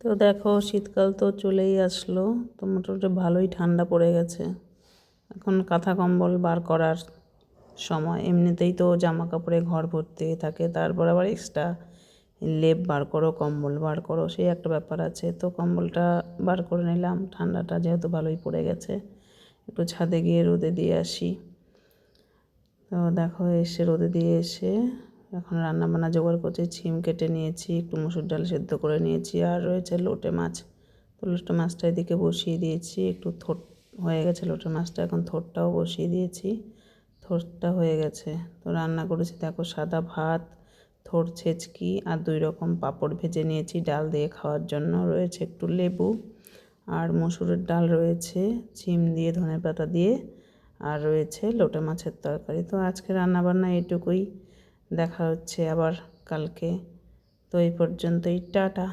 তো দেখো শীতকাল তো চলেই আসলো, তো মোটামুটি ভালোই ঠান্ডা পড়ে গেছে। এখন কাঁথা কম্বল বার করার সময়। এমনিতেই তো জামা কাপড়ে ঘর ভর্তি থাকে, তারপর আবার এক্সট্রা লেপ বার করো, কম্বল বার করো, সেই একটা ব্যাপার আছে। তো কম্বলটা বার করে নিলাম, ঠান্ডাটা যেহেতু ভালোই পড়ে গেছে। একটু ছাদে গিয়ে রোদে দিয়ে আসি। তো দেখো এসে রোদে দিয়ে এসে এখন রান্নাবান্না জোগাড় করছি। ছিম কেটে নিয়েছি, একটু মুসুর ডাল সেদ্ধ করে নিয়েছি, আর রয়েছে লোটে মাছ। তো লোটে মাছটা এদিকে বসিয়ে দিয়েছি, একটু থোট হয়ে গেছে লোটে মাছটা, এখন থোটটাও বসিয়ে দিয়েছি। থোটটা হয়ে গেছে। তো রান্না করেছি দেখো সাদা ভাত, থোট ছেচকি আর 2 রকম পাঁপড় ভেজে নিয়েছি ডাল দিয়ে খাওয়ার জন্য। রয়েছে একটু লেবু, আর মসুরের ডাল রয়েছে ছিম দিয়ে, ধনেপাতা দিয়ে, আর রয়েছে লোটে মাছের তরকারি। তো আজকে রান্নাবান্না এইটুকুই, দেখা হচ্ছে আবার কালকে। তো এই পর্যন্তই, টাটা।